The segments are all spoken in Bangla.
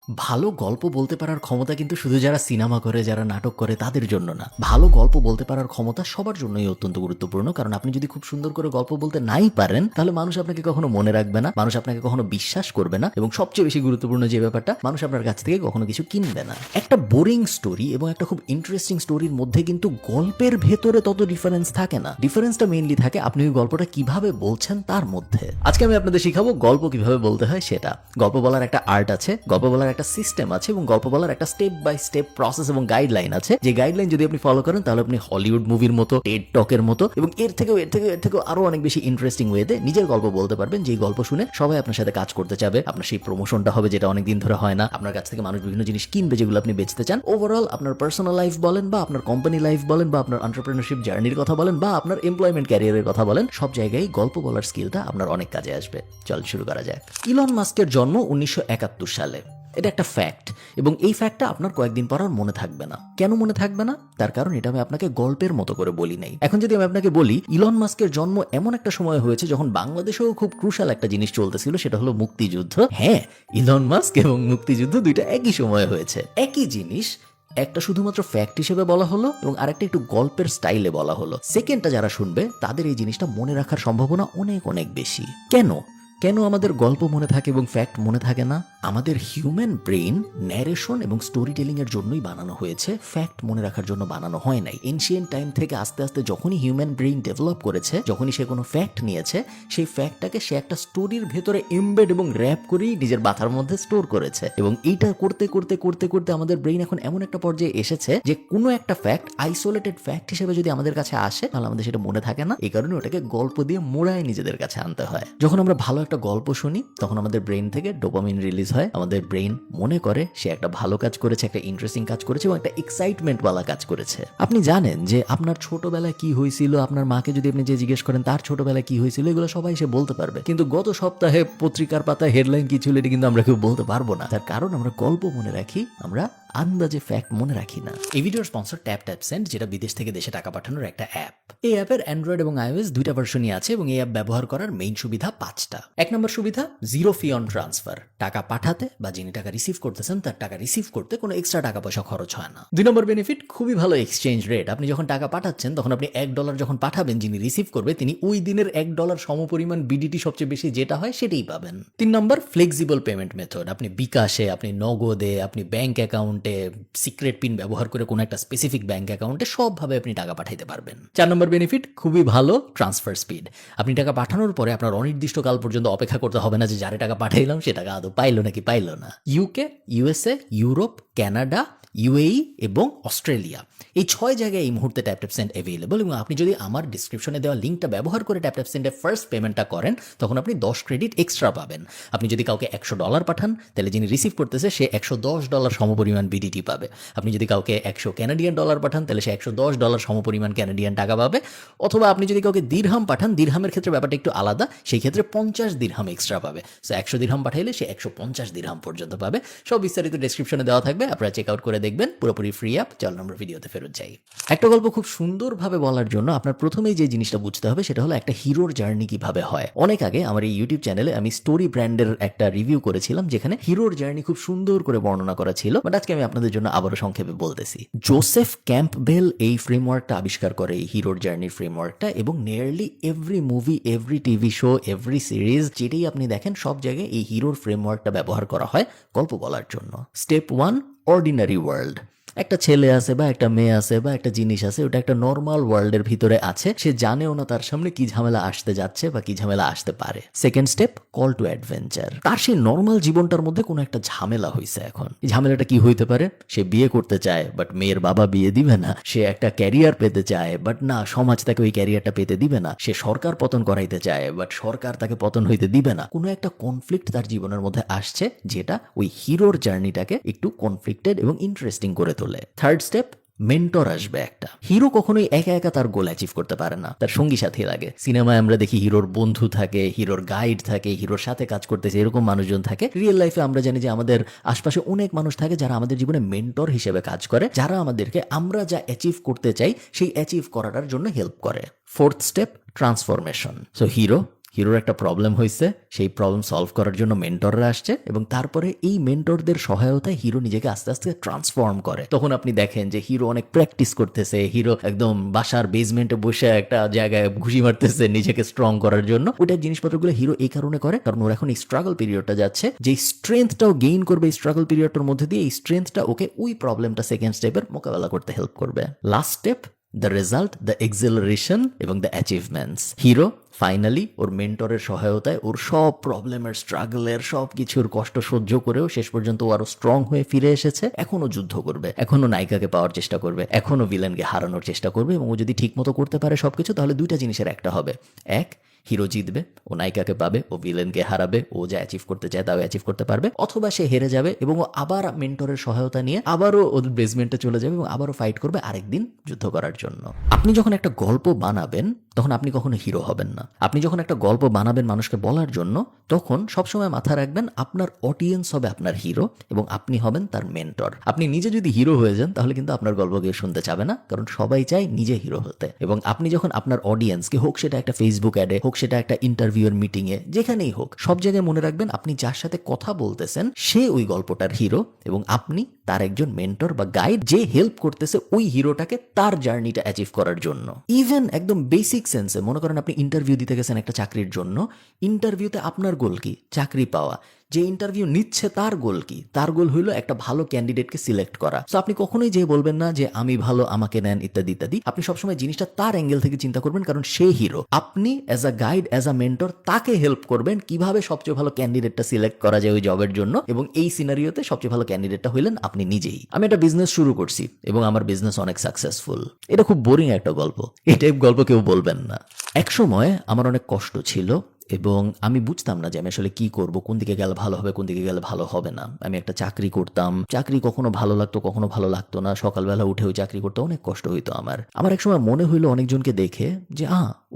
ভালো গল্প বলতে পারার ক্ষমতা কিন্তু শুধু যারা সিনেমা করে, যারা নাটক করে তাদের জন্য না। ভালো গল্প বলতে পারার ক্ষমতা সবার জন্যই অত্যন্ত গুরুত্বপূর্ণ। কারণ আপনি যদি খুব সুন্দর করে গল্প বলতে নাই পারেন, তাহলে মানুষ আপনাকে কখনো মনে রাখবে না, মানুষ আপনাকে কখনো বিশ্বাস করবে না, এবং সবচেয়ে বেশি গুরুত্বপূর্ণ যে ব্যাপারটা, মানুষ আপনার কাছ থেকে কখনো কিছু কিনবে না। একটা বোরিং স্টোরি এবং একটা খুব ইন্টারেস্টিং স্টোরির মধ্যে কিন্তু গল্পের ভেতরে তত ডিফারেন্স থাকে না। ডিফারেন্সটা মেইনলি থাকে আপনি ওই গল্পটা কিভাবে বলছেন তার মধ্যে। আজকে আমি আপনাদের শিখাবো গল্প কিভাবে বলতে হয় সেটা। গল্প বলার একটা আর্ট আছে, গল্প বলার একটা সিস্টেম আছে, এবং গল্প বলার একটা স্টেপ বাই স্টেপ প্রসেস এবং গাইডলাইন আছে। যে গাইডলাইন যদি আপনি ফলো করেন, তাহলে আপনি হলিউড মুভির মতো, টেড টকের মতো, এবং এর থেকেও আরো অনেক বেশি ইন্টারেস্টিং ওয়েতে নিজের গল্প বলতে পারবেন, যে গল্প শুনে সবাই আপনার সাথে কাজ করতে চাবে। আপনার সেই প্রমোশনটা হবে যেটা অনেকদিন ধরে হয় না। আপনার কাছ থেকে মানুষ বিভিন্ন জিনিস কিনবে যেগুলো আপনি বেচতে চান। ওভারঅল আপনার পার্সোনাল লাইফ বলেন, বা আপনার কোম্পানি লাইফ বলেন, বা আপনার এন্টারপ্রেনারশিপ জার্নির কথা বলেন, বা আপনার এমপ্লয়মেন্ট ক্যারিয়ারের কথা বলেন, সব জায়গায় গল্প বলার স্কিলটা আপনার অনেক কাজে আসবে। চল শুরু করা যাক। ইলন মাস্কের জন্ম 1971 সালে। এটা একটা ফ্যাক্ট, এবং এই ফ্যাক্টটা আপনার কয়েকদিন পর আর মনে থাকবে না। কেন মনে থাকবে না? তার কারণ এটা আমি আপনাকে গল্পের মতো করে বলি নাই। এখন যদি আমি আপনাকে বলি ইলন মাস্কের জন্ম এমন একটা সময় হয়েছে যখন বাংলাদেশেও খুব ক্রুশাল একটা জিনিস চলতেছিল, সেটা হলো মুক্তিযুদ্ধ। হ্যাঁ, ইলন মাস্ক এবং মুক্তিযুদ্ধ দুইটা একই সময়ে হয়েছে। একই জিনিস, একটা শুধুমাত্র ফ্যাক্ট হিসেবে বলা হলো এবং আরেকটা একটু গল্পের স্টাইলে বলা হলো। সেকেন্ডটা যারা শুনবে তাদের এই জিনিসটা মনে রাখার সম্ভাবনা অনেক অনেক বেশি। কেন কেন আমাদের গল্প মনে থাকে এবং ফ্যাক্ট মনে থাকে না? আমাদের হিউম্যান ব্রেইন ন্যারেশন এবং স্টোরি টেলিং এর জন্যই বানানো হয়েছে, ফ্যাক্ট মনে রাখার জন্য বানানো হয় নাই। এনশিয়েন্ট টাইম থেকে আস্তে আস্তে যখনই হিউম্যান ব্রেইন ডেভেলপ করেছে, যখনই সে কোনো ফ্যাক্ট নিয়েছে, সেই ফ্যাক্টটাকে সে একটা স্টোরির ভেতরে এমবেড এবং র্যাপ করেই নিজের মাথার মধ্যে স্টোর করেছে। এবং এইটা করতে করতে করতে করতে আমাদের ব্রেইন এখন এমন একটা পর্যায়ে এসেছে যে কোনো একটা ফ্যাক্ট আইসোলেটেড ফ্যাক্ট হিসেবে যদি আমাদের কাছে আসে, তাহলে আমাদের সেটা মনে থাকে না। এই কারণে ওটাকে গল্প দিয়ে মোড়ায় নিজেদের কাছে আনতে হয়। যখন আমরা ভালো একটা গল্প শুনি, তখন আমাদের ব্রেইন থেকে ডোপামিন রিলিজ হয়। আমাদের ব্রেইন মনে করে সে একটা ভালো কাজ করেছে, একটা ইন্টারেস্টিং কাজ করেছে, এবং একটা এক্সাইটমেন্ট ওয়ালা কাজ করেছে। আপনি জানেন যে আপনার ছোটবেলায় কি হয়েছিল, আপনার মাকে যদি আপনি যে জিজ্ঞেস করেন তার ছোটবেলায় কি হয়েছিল, এগুলো সবাই সে বলতে পারবে। কিন্তু গত সপ্তাহে পত্রিকার পাতায় হেডলাইন কি ছিল, এটা কিন্তু আমরা কেউ বলতে পারবো না। তার কারণ আমরা গল্প মনে রাখি, আমরা আন্দাজে ফ্যাক্ট মনে রাখি না। এই ভিডিওর স্পন্সর ট্যাপ সেন্ড, যেটা বিদেশ থেকে দেশে টাকা পাঠানোর একটা অ্যাপ। এই অ্যাপের অ্যান্ড্রয়েড এবং আইওএস দুইটা ভার্সনই আছে, এবং এই অ্যাপ ব্যবহার করার মেইন সুবিধা 5টা। 1 নম্বর সুবিধা, জিরো ফি অন ট্রান্সফার। টাকা পাঠাতে বা যিনি টাকা রিসিভ করতেছেন তার টাকা রিসিভ করতে কোনো এক্সট্রা টাকা পয়সা খরচ হয় না। 2 নম্বর বেনিফিট, খুবই ভালো এক্সচেঞ্জ রেট। আপনি যখন টাকা পাঠাচ্ছেন, তখন আপনি $1 যখন পাঠাবেন, যিনি রিসিভ করবে তিনি ওই দিনের $1 সমপরিমাণ বিডিটি সবচেয়ে বেশি যেটা হয় সেটাই পাবেন। 3 নম্বর, ফ্লেক্সিবল পেমেন্ট মেথড। আপনি বিকাশে, আপনি নগদে, আপনি ব্যাংক অ্যাকাউন্টে, সিক্রেট পিন ব্যবহার করে কোনো একটা স্পেসিফিক ব্যাংক অ্যাকাউন্টে সবভাবে আপনি টাকা পাঠাইতে পারবেন। 4 নম্বর বেনিফিট, খুবই ভালো ট্রান্সফার স্পিড। আপনি টাকা পাঠানোর পরে আপনার অনির্দিষ্টকাল পর্যন্ত অপেক্ষা করতে হবে না যে যারে টাকা পাঠাইলাম সে টাকা আদৌ পাইলো নাকি পাইলো না। UK, USA, Europe, Canada, UAE এবং অস্ট্রেলিয়া, এই 6 জায়গায় এই মুহূর্তে ট্যাপ সেন্ড অ্যাভেলেবল। এবং আপনি যদি আমার ডিসক্রিপশনে দেওয়া লিঙ্কটা ব্যবহার করে ট্যাপ সেন্ডে ফার্স্ট পেমেন্টটা করেন, তখন আপনি 10 ক্রেডিট এক্সট্রা পাবেন। আপনি যদি কাউকে $100 পাঠান, তাহলে যিনি রিসিভ করতেছে সে $110 সমপরিমাণ বিডিটি পাবে। আপনি যদি কাউকে $100 পাঠান, তাহলে সে $110 সমপরিমাণ ক্যানাডিয়ান টাকা পাবে। অথবা আপনি যদি কাউকে দিরহাম পাঠান, দিরহামের ক্ষেত্রে ব্যাপারটা একটু আলাদা, সেই ক্ষেত্রে 50 দিরহাম এক্সট্রা পাবে। সো 100 দিরহাম পাঠাইলে সে 150 দিরহাম পর্যন্ত পাবে। সব বিস্তারিত ডেসক্রিপশনে দেওয়া থাকবে, আপনারা চেক আউট করে দেখবেন। পুরোপুরি ফ্রি অ্যাপ। চল আমরা ভিডিওতে ফেরত যাই। একটা গল্প খুব সুন্দরভাবে বলার জন্য আপনার প্রথমেই যে জিনিসটা বুঝতে হবে সেটা হলো একটা হিরোর জার্নি কিভাবে হয়। অনেক আগে আমার এই ইউটিউব চ্যানেলে আমি স্টোরি ব্র্যান্ডের একটা রিভিউ করেছিলাম, যেখানে হিরোর জার্নি খুব সুন্দর করে বর্ণনা করা ছিল। বাট আজকে আমি আপনাদের জন্য আবারও সংক্ষেপে বলতেছি। জোসেফ ক্যাম্পবেল এই ফ্রেমওয়ার্কটা আবিষ্কার করে, এই হিরোর জার্নির ফ্রেমওয়ার্কটা, এবং nearly every movie, every TV show, every series যেটাই আপনি দেখেন, সব জায়গায় এই হিরোর ফ্রেমওয়ার্কটা ব্যবহার করা হয় গল্প বলার জন্য। Step 1, ordinary world. একটা ছেলে আছে বা একটা মেয়ে আছে বা একটা জিনিস আছে, ওটা একটা নর্মাল ওয়ার্ল্ডের ভিতরে আছে, সে জানেও না তার সামনে কি ঝামেলা আসতে যাচ্ছে বা কি ঝামেলা আসতে পারে। Second step, call to adventure. তার সেই নর্মাল জীবনটার মধ্যে কোনো একটা ঝামেলা হয়েছে। এখন এই ঝামেলাটা কি হইতে পারে? সে বিয়ে করতে চায়, বাট মেয়ের বাবা বিয়ে দিবে না। সে একটা ক্যারিয়ার পেতে চায়, বাট না, সমাজ তাকে ওই ক্যারিয়ারটা পেতে দিবে না। সে সরকার পতন করাইতে চায়, বাট সরকার তাকে পতন হইতে দিবে না। কোনো একটা কনফ্লিক্ট তার জীবনের মধ্যে আসছে, যেটা ওই হিরোর জার্নিটাকে একটু কনফ্লিক্টেড এবং ইন্টারেস্টিং করে তোলে। থার্ড স্টেপ, মেন্টর আসবে একটা। হিরো কখনোই একা একা তার গোল অ্যাচিভ করতে পারে না, তার সঙ্গী সাথী লাগে। সিনেমায় আমরা দেখি হিরোর বন্ধু থাকে, হিরোর গাইড থাকে, হিরোর সাথে কাজ করতেছে এরকম মানুষজন থাকে। রিয়েল লাইফে আমরা জানি যে আমাদের আশপাশে অনেক মানুষ থাকে যারা আমাদের জীবনে মেন্টর হিসেবে কাজ করে, যারা আমাদেরকে আমরা যা অ্যাচিভ করতে চাই সেই অ্যাচিভ করাটার জন্য হেল্প করে। Fourth step, transformation. So hero হিরোর একটা প্রবলেম হয়েছে, সেই প্রবলেম সলভ করার জন্য মেন্টররা আসছে এবং তারপরে এই মেন্টরদের সহায়তায় হিরো নিজেকে আস্তে আস্তে ট্রান্সফর্ম করে। তখন আপনি দেখেন যে হিরো অনেক প্র্যাকটিস করতেছে, হিরো একদম বাসার বেসমেন্টে বসে একটা জায়গায় ঘুষি মারতেছে নিজেকে স্ট্রং করার জন্য। ওইটার জিনিসপত্রগুলো হিরো এই কারণে করে কারণ ওর এখন এই স্ট্রাগল পিরিয়ডটা যাচ্ছে, যে স্ট্রেংথটাও গেইন করবে এই স্ট্রাগল পিরিয়ডটার মধ্যে দিয়ে। এই স্ট্রেংথটা ওকে ওই প্রবলেমটা সেকেন্ড স্টেপের মোকাবেলা করতে হেল্প করবে। Last step, the result, the acceleration এবং দ্য অ্যাচিভমেন্টস। হিরো ফাইনালি ওর মেন্টরের সহায়তায় ওর সব প্রবলেমের, স্ট্রাগলের, সব কিছুর কষ্ট সহ্য করেও শেষ পর্যন্ত ও আরো স্ট্রং হয়ে ফিরে এসেছে। এখনো যুদ্ধ করবে, এখনো নায়িকাকে পাওয়ার চেষ্টা করবে, এখনো ভিলেনকে হারানোর চেষ্টা করবে এবং ও যদি ঠিক মতো করতে পারে সবকিছু, তাহলে দুইটা জিনিসের একটা হবে। এক, হিরো জিতবে, ও নায়িকাকে পাবে, ও ভিলেনকে হারাবে, ও যা অ্যাচিভ করতে চায় তাও অ্যাচিভ করতে পারবে। অথবা সে হেরে যাবে এবং ও আবার মেন্টরের সহায়তা নিয়ে আবারও ওর বেসমেন্টে চলে যাবে এবং আবারও ফাইট করবে আরেকদিন যুদ্ধ করার জন্য। আপনি যখন একটা গল্প বানাবেন তখন আপনি কখনো হিরো হবেন না। আপনি যখন একটা গল্প বানাবেন মানুষকে বলার জন্য, তখন সবসময় মাথা রাখবেন আপনার অডিয়েন্স হবে আপনার হিরো এবং আপনি হবেন তার মেন্টর। আপনি নিজে যদি হিরো হয়ে যান তাহলে কিন্তু আপনার গল্প কেউ শুনতে চাবে না, কারণ সবাই চায় নিজে হিরো হতে। এবং আপনি যখন আপনার অডিয়েন্সকে, হোক সেটা একটা ফেসবুক অ্যাডে, হোক সেটা একটা ইন্টারভিউয়ের মিটিংয়ে, যেখানেই হোক, সব জায়গায় মনে রাখবেন আপনি যার সাথে কথা বলতেছেন সে ওই গল্পটার হিরো এবং আপনি তার একজন মেন্টর বা গাইড, যে হেল্প করতেছে ওই হিরোটাকে তার জার্নিটা অ্যাচিভ করার জন্য। ইভেন একদম বেসিক সেন্সে মনে করেন আপনি ইন্টারভিউ দিতে গেছেন একটা চাকরির জন্য, ইন্টারভিউতে আপনার গোল কি? চাকরি পাওয়া। যে ইন্টারভিউ নিচ্ছে তার গোল কি? তার গোল হইলো একটা ভালো ক্যান্ডিডেটকে সিলেক্ট করা। সো আপনি কখনোই যে বলবেন না যে আমি ভালো, আমাকে নেন, ইত্যাদি ইত্যাদি। আপনি সবসময় জিনিসটা তার অ্যাঙ্গেল থেকে চিন্তা করবেন, কারণ সে হিরো। আপনি as a guide, as a mentor তাকে হেল্প করবেন কিভাবে সবচেয়ে ভালো ক্যান্ডিডেটটা সিলেক্ট করা যায় ওই জবের জন্য, এবং এই সিনারিওতে সবচেয়ে ভালো ক্যান্ডিডেটটা হইলেন আপনি নিজেই। আমি একটা বিজনেস শুরু করছি এবং আমার বিজনেস অনেক সাকসেসফুল। এটা খুব বোরিং একটা গল্প, এই টাইপ গল্প কেউ বলবেন না। এক সময় আমার অনেক কষ্ট ছিল এবং আমি বুঝতাম না যে আমি আসলে কি করব, কোন দিকে গেলে ভালো হবে, কোন দিকে গেলে ভালো হবে না। আমি একটা চাকরি করতাম, চাকরি কখনো ভালো লাগতো, কখনো ভালো লাগতো না। সকালবেলা উঠে ওই চাকরি করতে অনেক কষ্ট হইতো আমার এক সময় মনে হইলো অনেকজনকে দেখে যে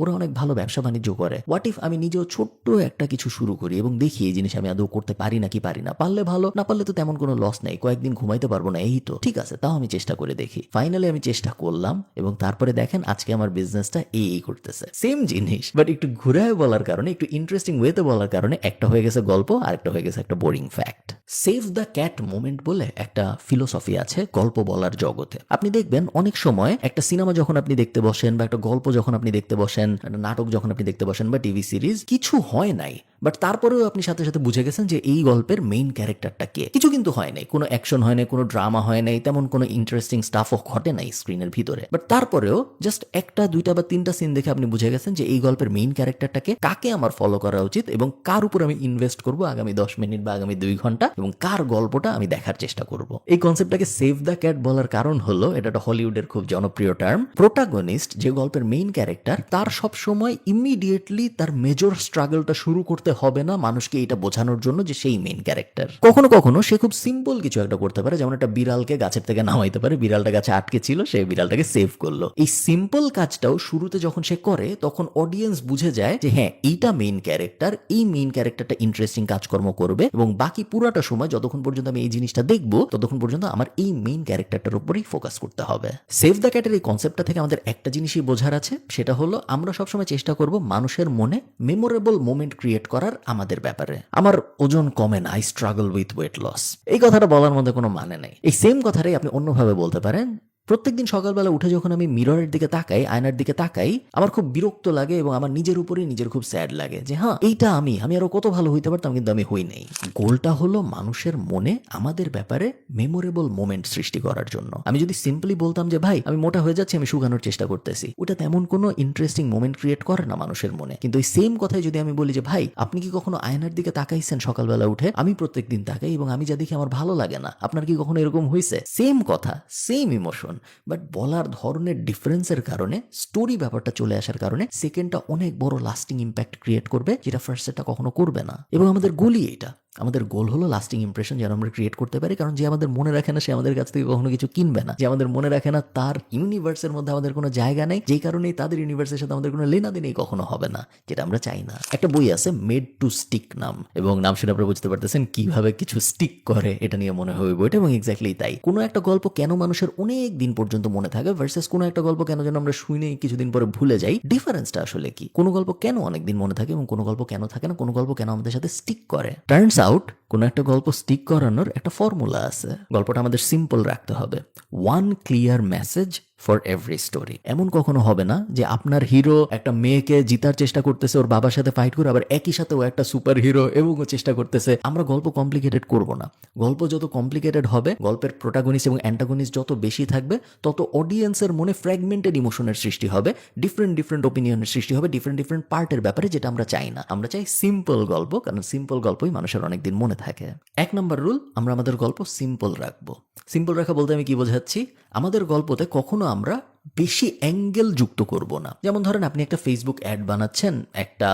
ওরা অনেক ভালো ব্যবসা বাণিজ্য করে, হোয়াট ইফ আমি নিজেও ছোট্ট একটা কিছু শুরু করি এবং দেখি এই জিনিস আমি আদৌ করতে পারি নাকি পারি না। পারলে ভালো, না পারলে তো তেমন কোনো লস নেই, কয়েকদিন ঘুমাইতে পারবো না, এই তো ঠিক আছে, তাও আমি চেষ্টা করে দেখি। ফাইনালি আমি চেষ্টা করলাম এবং তারপরে দেখেন আজকে আমার বিজনেসটা এই করতেছে। সেম জিনিস বাট একটু ঘুরায় বলার কারণে, একটু ইন্টারেস্টিং ওয়েতে বলার কারণে একটা হয়ে গেছে গল্প আর একটা হয়ে গেছে একটা boring fact. Save the cat moment বলে একটা ফিলোসফি আছে গল্প বলার জগতে। আপনি দেখবেন অনেক সময় একটা সিনেমা যখন আপনি দেখতে বসেন বা একটা গল্প যখন আপনি দেখতে বসেন, একটা নাটক যখন আপনি দেখতে বসেন বা টিভি সিরিজ, কিছু হয় নাই বাট তারপরেও আপনি সাথে সাথে বুঝে গেছেন যে এই গল্পের মেইন ক্যারেক্টারটা কে। কিছু কিন্তু হয় নাই, কোনো অ্যাকশন হয় নাই, কোনো ড্রামা হয় নাই, তেমন কোনো ইন্টারেস্টিং স্টাফও ঘটে নাই স্ক্রিনের ভিতরে, বাট তারপরেও জাস্ট একটা, দুইটা বা তিনটা সিন দেখে আপনি বুঝে গেছেন যে এই গল্পের মেইন ক্যারেক্টারটাকে, কাকে আমার ফলো করা উচিত এবং কার উপর আমি ইনভেস্ট করব আগামী 10 মিনিট বা আগামী 2 ঘন্টা এবং কার গল্পটা আমি দেখার চেষ্টা করব। এই কনসেপ্টটাকে সেভ দ্য ক্যাট বলার কারণ হলো এটা একটা হলিউডের খুব জনপ্রিয় টার্ম। প্রোটাগনিস্ট, যে গল্পের মেইন ক্যারেক্টার, তার সব সময় ইমিডিয়েটলি তার মেজর স্ট্রাগলটা শুরু করতে হবে না মানুষকে এটা বোঝানোর জন্য যে সেই মেইন ক্যারেক্টার। কখনো কখনো সে খুব সিম্পল কিছু একটা করতে পারে, যেমন একটা বিড়ালকে গাছের থেকে নামাইতে পারে, বিড়ালটা গাছে আটকে ছিল, সে বিড়ালটাকে সেভ করলো। এই সিম্পল কাজটাও শুরুতে যখন সে করে তখন অডিয়েন্স বুঝে যায় যে হ্যাঁ এইটা মেইন ক্যারেক্টার, এই মেইন ক্যারেক্টারটা ইন্টারেস্টিং কাজকর্ম করবে এবং বাকি পুরাটা সময় যতক্ষণ পর্যন্ত আমি এই জিনিসটা দেখবো ততক্ষণ পর্যন্ত আমার এই মেইন ক্যারেক্টারটার উপরেই ফোকাস করতে হবে। সেভ দ্য ক্যাটের এই কনসেপ্টটা থেকে আমাদের একটা জিনিসই বোঝার আছে, সেটা হলো আমরা সবসময় চেষ্টা করব মানুষের মনে মেমোরেবল মোমেন্ট ক্রিয়েট করার আমাদের ব্যাপারে। আমার ওজন কমে না, I struggle with weight loss, এই কথাটা বলার মধ্যে কোনো মানে নেই। এই সেম কথাটাই আপনি অন্যভাবে বলতে পারেন, প্রত্যেকদিন সকালবেলা উঠে যখন আমি মিররের দিকে তাকাই, আয়নার দিকে তাকাই, আমার খুব বিরক্ত লাগে এবং আমার নিজের উপরেই নিজের খুব স্যাড লাগে যে হ্যাঁ এইটা আমি আরো কত ভালো হইতে পারতাম কিন্তু আমি হই নাই। গোলটা হলো মানুষের মনে আমাদের ব্যাপারে মেমোরেবল মোমেন্ট সৃষ্টি করার জন্য। আমি যদি সিম্পলি বলতাম যে ভাই আমি মোটা হয়ে যাচ্ছি, আমি শুকানোর চেষ্টা করতেছি, ওটা তেমন কোনো ইন্টারেস্টিং মোমেন্ট ক্রিয়েট করে না মানুষের মনে। কিন্তু এই সেম কথাই যদি আমি বলি যে ভাই আপনি কি কখনো আয়নার দিকে তাকাইছেন সকালবেলা উঠে? আমি প্রত্যেকদিন তাকাই এবং আমি যা দেখি আমার ভালো লাগে না। আপনার কি কখনো এরকম হয়েছে? সেম কথা, সেম ইমোশন, বাট বলার ধরনের ডিফারেন্সের কারণে, স্টোরি ব্যাপারটা চলে আসার কারণে সেকেন্ডটা অনেক বড় লাস্টিং ইম্প্যাক্ট ক্রিয়েট করবে, যেটা ফার্স্ট সেটটা কখনো করবে না। এবং আমাদের গোলই এটা আমাদের গোল হলো লাস্টিং ইমপ্রেশন যেন আমরা ক্রিয়েট করতে পারি, কারণ যে আমাদের মনে রাখে না সে আমাদের কাছ থেকে কখনো কিছু কিনবে না। যে আমাদের মনে রাখে না তার ইউনিভার্সের মধ্যে আমাদের কোনো জায়গা নেই, যেই কারণেই তাদের ইউনিভার্সের সাথে আমাদের কোনো লেনাদেনই কখনো হবে না, যেটা আমরা চাই না। একটা বই আছে মেড টু স্টিক নাম, এবং নাম শুনে আপনারা বুঝতে পারতেছেন কিভাবে কিছু স্টিক করে, এটা নিয়ে মনে হয় বইটা, এবং এক্স্যাক্টলি তাই। কোনো একটা গল্প কেন মানুষের অনেক দিন পর্যন্ত মনে থাকে ভার্সেস কোনো একটা গল্প কেন যেন আমরা শুনে কিছুদিন পরে ভুলে যাই, ডিফারেন্সটা আসলে কি? কোনো গল্প কেন অনেকদিন মনে থাকে এবং কোনো গল্প কেন থাকে না, কোনো গল্প কেন আমাদের সাথে স্টিক করে? টার্নস আউট কোনো একটা গল্প স্টিক করানোর একটা ফর্মুলা আছে। গল্পটা আমাদের সিম্পল রাখতে হবে, one clear message for every story. এমন কখনো হবে না যে আপনার হিরো একটা মেয়েকে জিতার চেষ্টা করতেছে ওর বাবার সাথে ফাইট করে, আবার একই সাথে ও একটা সুপার হিরো এবং ও চেষ্টা করতেছে। আমরা গল্প কমপ্লিকেটেড করব না। গল্প যত কমপ্লিকেটেড হবে, গল্পের প্রোটাগনিস্ট এবং অ্যান্টাগনিস্ট যত বেশি থাকবে, তত অডিয়েন্সের মনে ফ্র্যাগমেন্টেড ইমোশনের সৃষ্টি হবে, ডিফারেন্ট ওপিনিয়নের সৃষ্টি হবে, ডিফারেন্ট পার্টের ব্যাপারে, যেটা আমরা চাই না। আমরা চাই সিম্পল গল্প, কারণ সিম্পল গল্পই মানুষের অনেকদিন মনে থাকে। 1 নম্বর রুল, আমরা আমাদের গল্প সিম্পল রাখবো। সিম্পল রাখা বলতে আমি কি বোঝাচ্ছি? আমাদের গল্পতে কখনো আমরা বেশি অ্যাঙ্গেল যুক্ত করব না। যেমন ধরেন আপনি একটা ফেসবুক অ্যাড বানাচ্ছেন একটা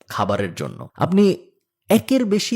খাবারের জন্য, আপনি একের বেশি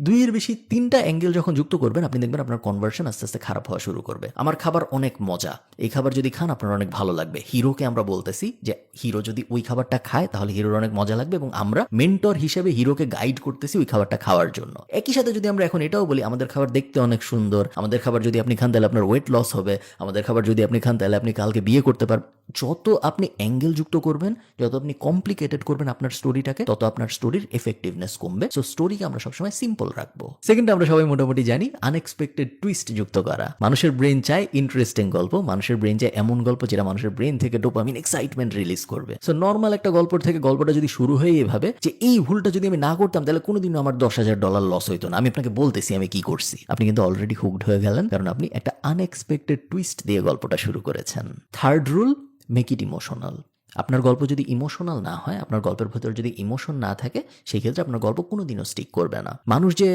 দুইয়ের বেশি 3টা অ্যাঙ্গেল যখন যুক্ত করবেন, আপনি দেখবেন আপনার কনভার্সন আস্তে আস্তে খারাপ হওয়া শুরু করবে। আমার খাবার অনেক মজা, এই খাবার যদি খান আপনার অনেক ভালো লাগবে। হিরোকে আমরা বলতেছি যে হিরো যদি ওই খাবারটা খায় তাহলে হিরোর অনেক মজা লাগবে, এবং আমরা মেন্টর হিসেবে হিরোকে গাইড করতেছি ওই খাবারটা খাওয়ার জন্য। একই সাথে যদি আমরা এখন এটাও বলি আমাদের খাবার দেখতে অনেক সুন্দর, আমাদের খাবার যদি আপনি খান তাহলে আপনার ওয়েট লস হবে, আমাদের খাবার যদি আপনি খান তাহলে আপনি কালকে বিয়ে করতে পারবেন। যত আপনি অ্যাঙ্গেল যুক্ত করবেন, যত আপনি কমপ্লিকেটেড করবেন আপনার স্টোরিটাকে, তত আপনার স্টোরির এফেক্টিভনেস কমবে। সো স্টোরিকে আমরা সবসময় সিম্পল রাখবো। সেকেন্ড, আমরা সবাই মোটামুটি জানি আনএক্সপেক্টেড টুইস্ট যুক্ত করা। মানুষের ব্রেন চায় ইন্টারেস্টিং গল্প, মানুষের ব্রেন চায় এমন গল্প যেটা মানুষের ব্রেন থেকে ডোপামিন, এক্সাইটমেন্ট রিলিজ করবে। সো নর্মাল একটা গল্প থেকে গল্পটা যদি শুরু হয় এভাবে যে এই ভুলটা যদি আমি না করতাম তাহলে কোনোদিনও আমার $10,000 লস হইতো না, আমি আপনাকে বলতেছি আমি কি করছি, আপনি কিন্তু অলরেডি হুকড হয়ে গেলেন, কারণ আপনি একটা আনএক্সপেক্টেড টুইস্ট দিয়ে গল্পটা শুরু করেছেন। Third rule, make it emotional. আপনার গল্প যদি ইমোশনাল না হয়, আপনার গল্পের ভেতর যদি ইমোশন না থাকে, সেই ক্ষেত্রে আপনার গল্প কোনোদিনও স্টিক করবে না। মানুষ যে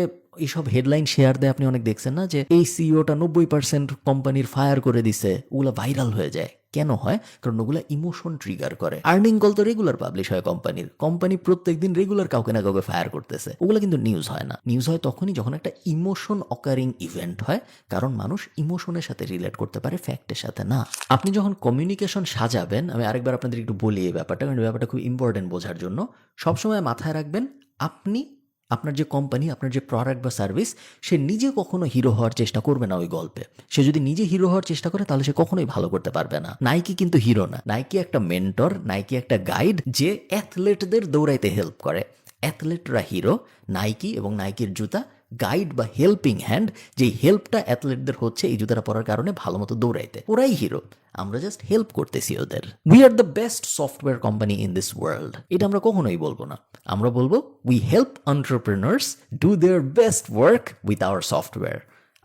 এইসব হেডলাইন শেয়ার দেয়, আপনি অনেক দেখছেন না, যে এই সিইওটা 90% কোম্পানির ফায়ার করে দিছে, ওগুলো ভাইরাল হয়ে যায়। কেন হয়? কারণ ওগুলো ইমোশন ট্রিগার করে। আর্নিং কল তো রেগুলার পাবলিশ হয় কোম্পানির, কোম্পানি প্রত্যেকদিন রেগুলার কাউকে না কাউকে ফায়ার করতেছে, ওগুলো কিন্তু নিউজ হয় না। নিউজ হয় তখনই যখন একটা ইমোশন অকারিং ইভেন্ট হয়, কারণ মানুষ ইমোশনের সাথে রিলেট করতে পারে, ফ্যাক্টের সাথে না। আপনি যখন কমিউনিকেশন সাজাবেন, আমি আরেকবার আপনাদের একটু বলি এই ব্যাপারটা, কারণ ব্যাপারটা খুব ইম্পর্টেন্ট বোঝার জন্য। সবসময় মাথায় রাখবেন, আপনি আপনার যে কোম্পানি, আপনার যে প্রোডাক্ট বা সার্ভিস, সে নিজে কখনো হিরো হওয়ার চেষ্টা করবে না ওই গল্পে। সে যদি নিজে হিরো হওয়ার চেষ্টা করে তাহলে সে কখনোই ভালো করতে পারবে না। নাইকি কিন্তু হিরো না, নাইকি একটা মেন্টর, নাইকি একটা গাইড যে অ্যাথলেটদের দৌড়াইতে হেল্প করে। অ্যাথলেটরা হিরো, নাইকি এবং নাইকির জুতা গাইড বা হেল্পিং হ্যান্ড, যেই হেল্পটা অ্যাথলেটদের হচ্ছে এই জুতাটা পরার কারণে ভালো মতো দৌড়াইতে, ওরাই হিরো। আমরা জাস্ট হেল্প করতেছি ওদের। We are the best software company in this world, এটা আমরা কখনোই বলবো না। আমরা বলবো we help entrepreneurs do their best work with our software.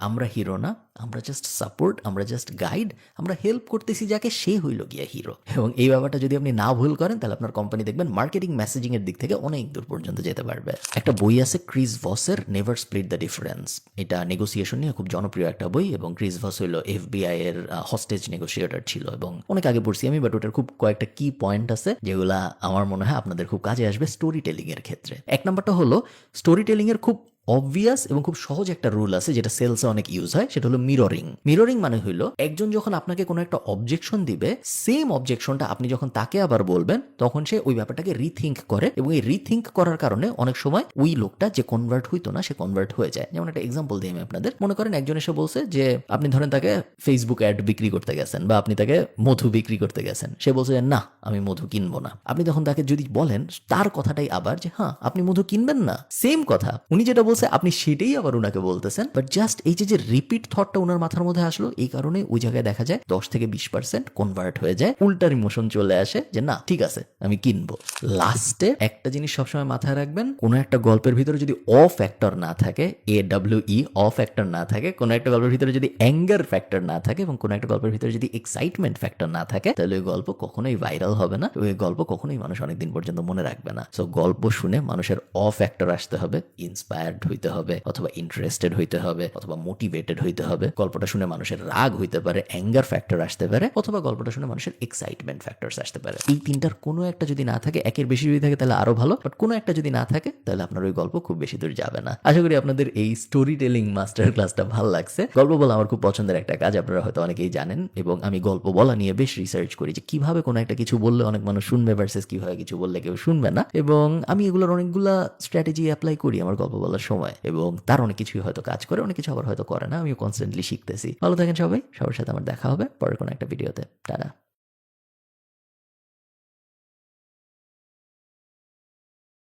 আমরা হিরো না, আমরা জাস্ট সাপোর্ট, আমরা জাস্ট গাইড, আমরা হেল্প করতেছি যাকে, সে হইল গিয়া হিরো। এবং এই ব্যাপারটা যদি আপনি না ভুল করেন, তাহলে আপনার কোম্পানি দেখবেন মার্কেটিং মেসেজিং এর দিক থেকে অনেক দূর পর্যন্ত যেতে পারবে। একটা বই আছে ক্রিস ভসের, নেভার স্প্লিট দ্য ডিফারেন্স। এটা নেগোসিয়েশন নিয়ে খুব জনপ্রিয় একটা বই, এবং ক্রিস ভস হইল FBI এর হস্টেজ নেগোসিয়েটর ছিল, এবং অনেক আগে পড়ছি আমি, বাট ওটার খুব কয়েকটা কি পয়েন্ট আছে যেগুলা আমার মনে হয় আপনাদের খুব কাজে আসবে স্টোরি টেলিং এর ক্ষেত্রে। 1 নাম্বারটা হলো, স্টোরি টেলিং এর খুব অবভিয়াস এবং খুব সহজ একটা রুল আছে যেটা সেলসে অনেক ইউজ হয়, সেটা হলো মিররিং। মিররিং মানে হইলো, একজন যখন আপনাকে কোনো একটা অবজেকশন দিবে, সেম অবজেকশনটা আপনি যখন তাকে আবার বলবেন, তখন সে ওই ব্যাপারটাকে রিথিঙ্ক করে, এবং এই রিথিঙ্ক করার কারণে অনেক সময় ওই লোকটা যে কনভার্ট হইতো না, সে কনভার্ট হয়ে যায়। যেমন একটা এক্সাম্পল দিই আমি আপনাদের। মনে করেন একজন এসে বলছে যে আপনি ধরেন তাকে ফেসবুক অ্যাড বিক্রি করতে গেছেন, বা আপনি তাকে মধু বিক্রি করতে গেছেন, সে বলছে যে না আমি মধু কিনবো না। আপনি তখন তাকে যদি বলেন তার কথাটাই আবার, যে হ্যাঁ আপনি মধু কিনবেন না, সেম কথা উনি যেটা বলছে আপনি সেটাই আবার উনাকে বলতেছেন, বাট জাস্ট এই যে রিপিট থটটা উনার মাথার মধ্যে আসলো, এই কারণে ওই জায়গায় দেখা যায় 10 থেকে 20% কনভার্ট হয়ে যায়, উল্টার ইমোশন চলে আসে যে না ঠিক আছে আমি কিনবো। লাস্টে একটা জিনিস সবসময় মাথায় রাখবেন, কোনো একটা গল্পের ভিতরে যদি অ ফ্যাক্টর না থাকে, AWE অ ফ্যাক্টর না থাকে, কোনো একটা গল্পের ভিতরে যদি অ্যাঙ্গার ফ্যাক্টর না থাকে, এবং কোনো একটা গল্পের ভিতরে যদি এক্সাইটমেন্ট ফ্যাক্টর না থাকে, তাহলে ওই গল্প কখনোই ভাইরাল হবে না, ওই গল্প কখনোই মানুষ অনেকদিন পর্যন্ত মনে রাখবে না। সো গল্প শুনে মানুষের অ ফ্যাক্টর আসতে হবে, ইন্সপায়ার্ড হইতে হবে, অথবা ইন্টারেস্টেড হইতে হবে, অথবা মোটিভেটেড হইতে হবে। গল্পটা শুনে মানুষের রাগ হইতে পারে, অ্যাঙ্গার ফ্যাক্টর আসতে পারে, অথবা গল্পটা শুনে মানুষের এক্সাইটমেন্ট ফ্যাক্টরস আসতে পারে। এই তিনটার কোনো একটা যদি না থাকে, একের বেশি যদি থাকে তাহলে আরো ভালো, বাট কোনো একটা যদি না থাকে তাহলে আপনার ওই গল্প খুব বেশি দূর যাবে না। আশা করি আপনাদের এই স্টোরি টেলিং মাস্টার ক্লাসটা ভালো লাগছে। গল্প বলা আমার খুব পছন্দের একটা কাজ, আপনারা হয়তো অনেকেই জানেন, এবং আমি গল্প বলা নিয়ে বেশ রিসার্চ করি যে কিভাবে কোনো একটা কিছু বললে অনেক মানুষ শুনবে ভার্সেস কিভাবে কিছু বললে কেউ শুনবে না, এবং আমি এগুলোর অনেকগুলা স্ট্র্যাটেজি অ্যাপ্লাই করি আমার গল্প বলার সময়, এবং তার অনেক কিছুই হয়তো কাজ করে, অনেক কিছু আবার হয়তো করে না। আমিও কনস্ট্যান্টলি শিখতেছি। ভালো থাকেন সবাই, সবার সাথে আমার দেখা হবে পরের কোনো একটা ভিডিওতে। টাটা।